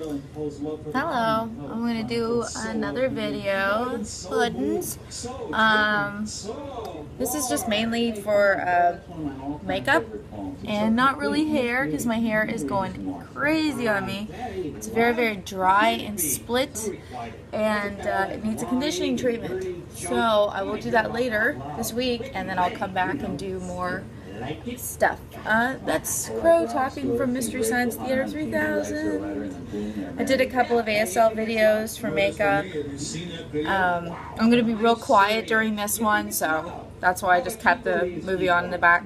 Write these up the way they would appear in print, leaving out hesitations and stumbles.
Hello, I'm going to do another video, Puddins. This is just mainly for makeup and not really hair because my hair is going crazy on me. It's very, very dry and split and it needs a conditioning treatment. So I will do that later this week and then I'll come back and do more stuff. That's Crow talking from Mystery Science Theater 3000. I did a couple of ASL videos for makeup. I'm going to be real quiet during this one, so that's why I just kept the movie on in the back.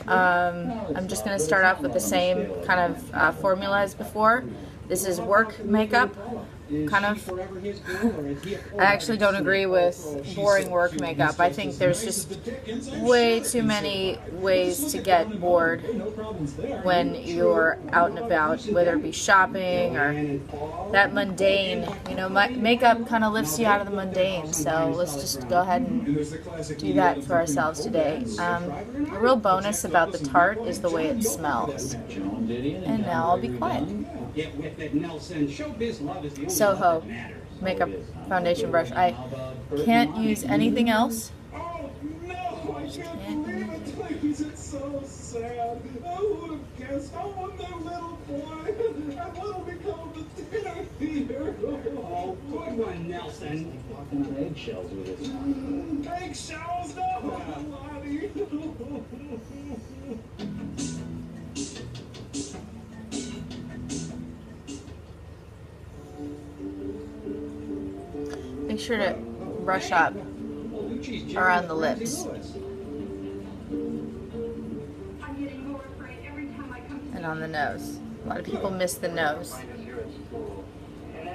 I'm just going to start off with the same kind of formula as before. This is work makeup. Kind of. I actually don't agree with boring work makeup. I think there's just way too many ways to get bored when you're out and about, whether it be shopping or that mundane. You know, makeup kind of lifts you out of the mundane, so let's just go ahead and do that for ourselves today. A real bonus about the Tarte is the way it smells. And now I'll be quiet. Soho makeup foundation brush. I can't use anything else. It's so sad. I would have guessed. I want that little boy. I want to become the theater hero. Oh, good one, Nelson. Walking on eggshells with this. Eggshells? No, Lottie. Make sure to brush up around the lips and on the nose. A lot of people miss the nose.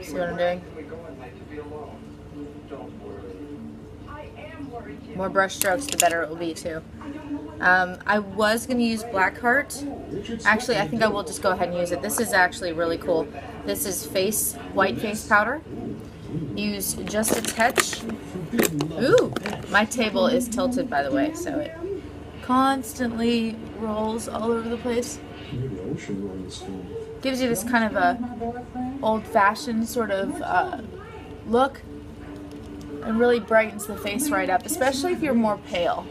See what I'm doing? More brush strokes, the better it will be too. I was going to use Blackheart. Actually, I think I will just go ahead and use it. This is actually really cool. This is white face powder. Use just a touch. Ooh, my table is tilted, by the way, so it constantly rolls all over the place. Gives you this kind of a old-fashioned sort of look and really brightens the face right up, especially if you're more pale.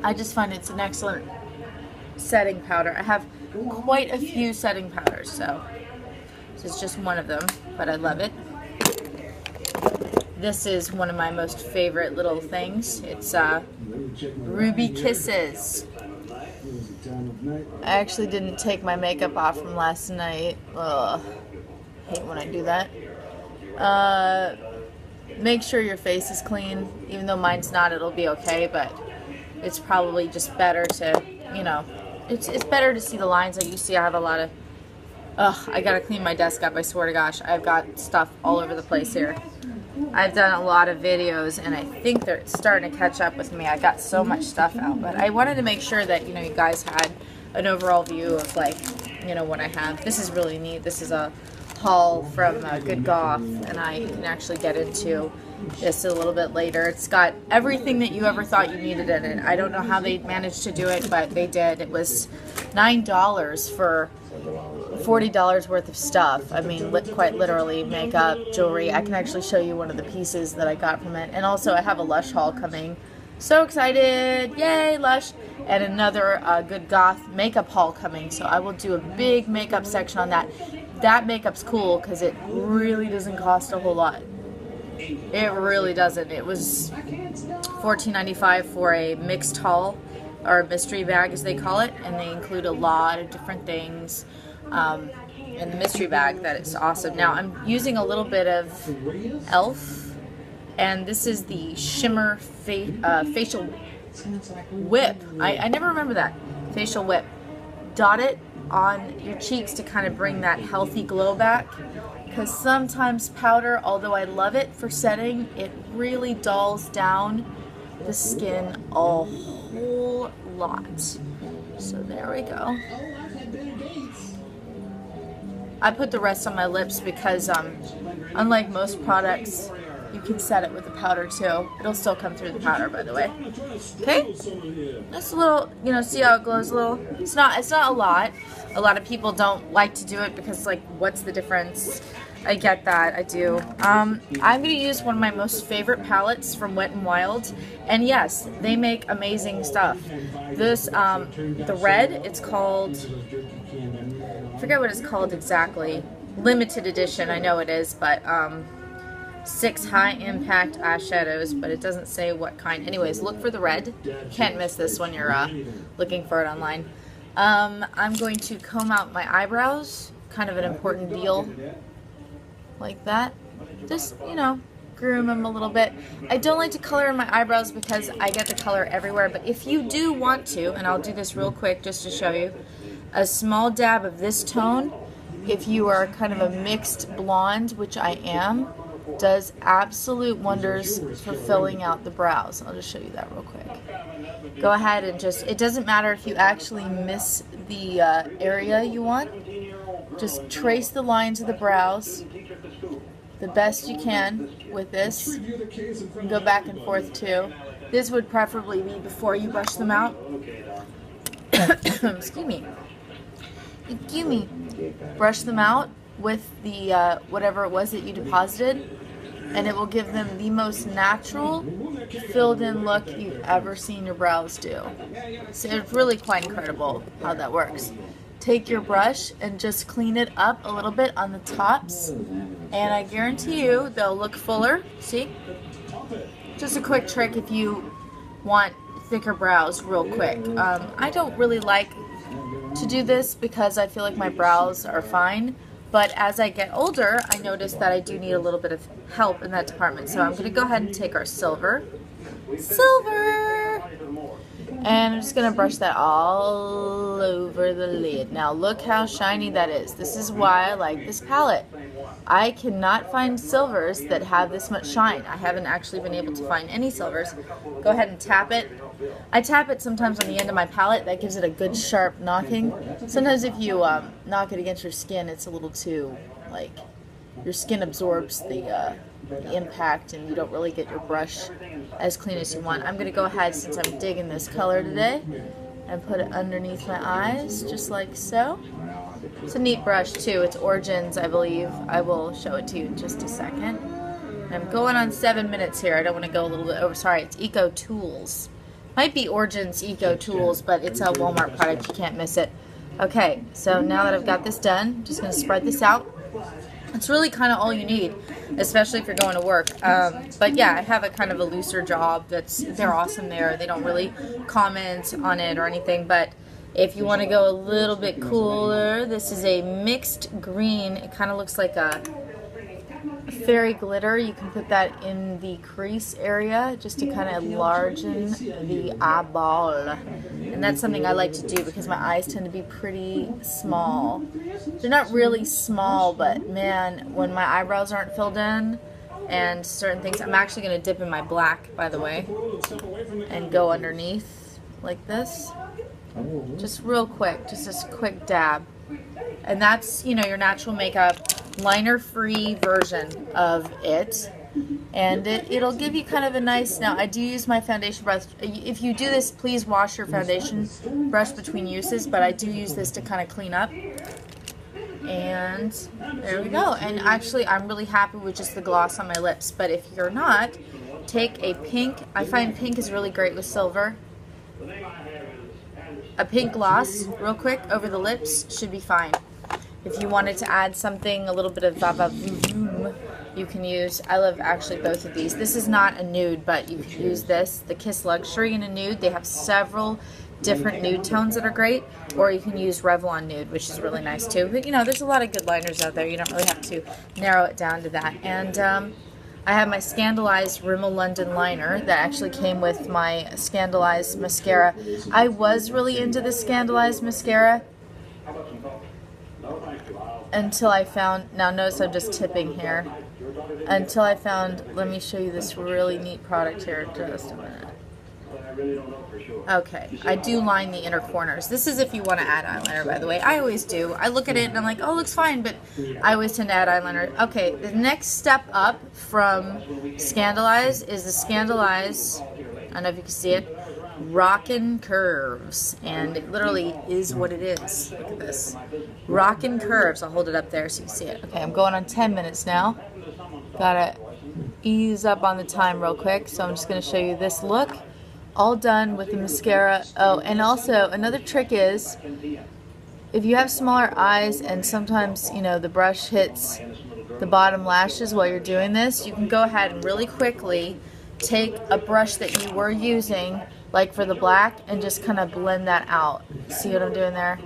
I just find it's an excellent setting powder. I have quite a few setting powders, so this is just one of them, but I love it. This is one of my most favorite little things. It's Ruby Kisses. I actually didn't take my makeup off from last night. Ugh, hate when I do that. Make sure your face is clean. Even though mine's not, it'll be okay, but it's probably just better to, you know, it's better to see the lines that you see. I have a lot of, I gotta clean my desk up, I swear to gosh. I've got stuff all over the place here. I've done a lot of videos and I think they're starting to catch up with me. I got so much stuff out, but I wanted to make sure that, you know, you guys had an overall view of, like, you know, what I have. This is really neat. This is a haul from Good Goth, and I can actually get into this a little bit later. It's got everything that you ever thought you needed in it. I don't know how they managed to do it, but they did. It was $9 for $40 worth of stuff. I mean, quite literally, makeup, jewelry. I can actually show you one of the pieces that I got from it. And also, I have a Lush haul coming. So excited! Yay, Lush! And another Good Goth makeup haul coming. So I will do a big makeup section on that. That makeup's cool because it really doesn't cost a whole lot. It really doesn't. It was $14.95 for a mixed haul, or mystery bag as they call it, and they include a lot of different things in the mystery bag. That is awesome. Now I'm using a little bit of e.l.f. and this is the Shimmer Facial Whip. I never remember that. Facial Whip. Dot it on your cheeks to kind of bring that healthy glow back, because sometimes powder, although I love it for setting, it really dulls down the skin a whole lot. So there we go. I put the rest on my lips because unlike most products, you can set it with the powder too. It'll still come through the powder, by the way. Okay, just a little, you know, see how it glows a little. It's not a lot. A lot of people don't like to do it because, like, what's the difference? I get that, I do. I'm going to use one of my most favorite palettes from Wet n Wild, and yes, they make amazing stuff. This, the red, it's called, I forget what it's called exactly. Limited edition, I know it is, but 6 high impact eyeshadows, but it doesn't say what kind. Anyways, look for the red. Can't miss this when you're looking for it online. I'm going to comb out my eyebrows, kind of an important deal, like that. Just, you know, groom them a little bit. I don't like to color in my eyebrows because I get the color everywhere, but if you do want to, and I'll do this real quick just to show you, a small dab of this tone, if you are kind of a mixed blonde, which I am, does absolute wonders for filling out the brows. I'll just show you that real quick. Go ahead and just, it doesn't matter if you actually miss the area you want. Just trace the lines of the brows the best you can with this. You can go back and forth too. This would preferably be before you brush them out. Excuse me. Excuse me. Brush them out with the whatever it was that you deposited, and it will give them the most natural filled in look you've ever seen your brows do. So it's really quite incredible how that works. Take your brush and just clean it up a little bit on the tops, and I guarantee you they'll look fuller. See? Just a quick trick if you want thicker brows real quick. I don't really like to do this because I feel like my brows are fine, but as I get older I notice that I do need a little bit of help in that department. So I'm going to go ahead and take our silver, and I'm just going to brush that all over the lid. Now look how shiny that is. This is why I like this palette. I cannot find silvers that have this much shine. I haven't actually been able to find any silvers. Go ahead and tap it. I tap it sometimes on the end of my palette. That gives it a good sharp knocking. Sometimes if you knock it against your skin, it's a little too, like, your skin absorbs the impact and you don't really get your brush as clean as you want. I'm going to go ahead, since I'm digging this color today, and put it underneath my eyes, just like so. It's a neat brush too. It's Origins, I believe. I will show it to you in just a second. I'm going on 7 minutes here. I don't want to go a little bit over. Sorry, it's Eco Tools. Might be Origins Eco Tools, but it's a Walmart product. You can't miss it. Okay, so now that I've got this done, I'm just going to spread this out. It's really kind of all you need, especially if you're going to work. But yeah, I have a kind of a looser job. They're awesome there. They don't really comment on it or anything, but if you want to go a little bit cooler, this is a mixed green. It kind of looks like a fairy glitter. You can put that in the crease area just to kind of enlargen the eyeball. And that's something I like to do because my eyes tend to be pretty small. They're not really small, but man, when my eyebrows aren't filled in and certain things, I'm actually going to dip in my black, by the way, and go underneath like this. Just real quick, just this quick dab. And that's, you know, your natural makeup liner-free version of it. And it'll give you kind of a nice, now I do use my foundation brush. If you do this, please wash your foundation brush between uses, but I do use this to kind of clean up. And there we go. And actually, I'm really happy with just the gloss on my lips, but if you're not, take a pink. I find pink is really great with silver. A pink gloss, real quick, over the lips should be fine. If you wanted to add something, a little bit of va-va-voom, you can use, I love actually both of these. This is not a nude, but you can use this, the Kiss Luxury in a nude. They have several different nude tones that are great, or you can use Revlon Nude, which is really nice too. But you know, there's a lot of good liners out there. You don't really have to narrow it down to that. And I have my Scandalized Rimmel London liner that actually came with my Scandalized mascara. I was really into the Scandalized mascara until I found, now notice I'm just tipping here, until I found, let me show you this really neat product here, just a minute. Okay, I do line the inner corners. This is if you want to add eyeliner, by the way. I always do. I look at it and I'm like, oh, it looks fine, but I always tend to add eyeliner. Okay, the next step up from Scandalize is the Scandalize, I don't know if you can see it, Rockin' Curves. And it literally is what it is. Look at this. Rockin' Curves. I'll hold it up there so you can see it. Okay, I'm going on 10 minutes now. Gotta ease up on the time real quick, so I'm just going to show you this look. All done with the mascara. Oh, and also another trick is if you have smaller eyes and sometimes, you know, the brush hits the bottom lashes while you're doing this, you can go ahead and really quickly take a brush that you were using, like for the black, and just kind of blend that out. See what I'm doing there?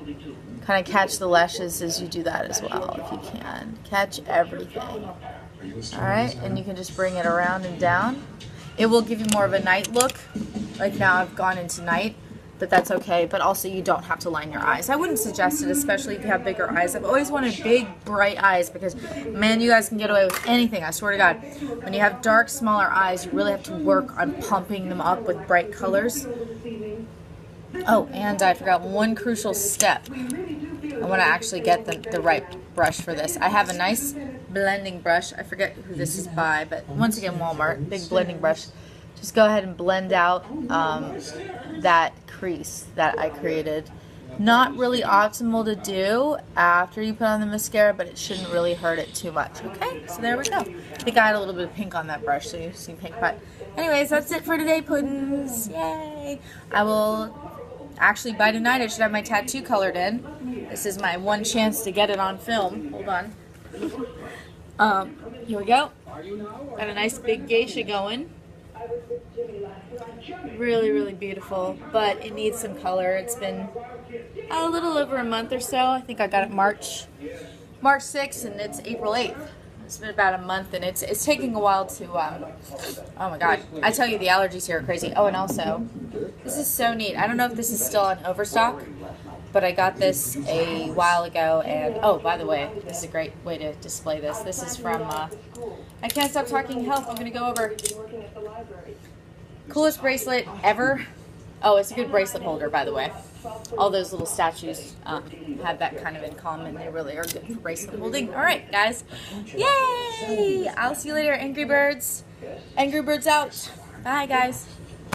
Kind of catch the lashes as you do that as well, if you can. Catch everything. Alright, and you can just bring it around and down. It will give you more of a night look. Like now I've gone into night, but that's okay. But also you don't have to line your eyes. I wouldn't suggest it, especially if you have bigger eyes. I've always wanted big, bright eyes because, man, you guys can get away with anything, I swear to God. When you have dark, smaller eyes, you really have to work on pumping them up with bright colors. Oh, and I forgot one crucial step. I want to actually get the right brush for this. I have a nice blending brush. I forget who this is by, but once again, Walmart. Big blending brush. Just go ahead and blend out that crease that I created. Not really optimal to do after you put on the mascara, but it shouldn't really hurt it too much. Okay, so there we go. I think I had a little bit of pink on that brush, so you see pink. But anyways, that's it for today, puddings. Yay! I will... Actually, by tonight, I should have my tattoo colored in. This is my one chance to get it on film. Hold on. Here we go. Got a nice big geisha going. Really, really beautiful, but it needs some color. It's been a little over a month or so. I think I got it March 6th, and it's April 8th. It's been about a month, and it's taking a while to, oh my God. I tell you, the allergies here are crazy. Oh, and also, this is so neat. I don't know if this is still on overstock, but I got this a while ago, and, oh, by the way, this is a great way to display this. This is from, I Can't Stop Talking Health. I'm going to go over coolest bracelet ever. Oh, it's a good bracelet holder, by the way. All those little statues have that kind of in common. They really are good for bracelet holding. All right, guys. Yay! I'll see you later, Angry Birds. Angry Birds out. Bye, guys.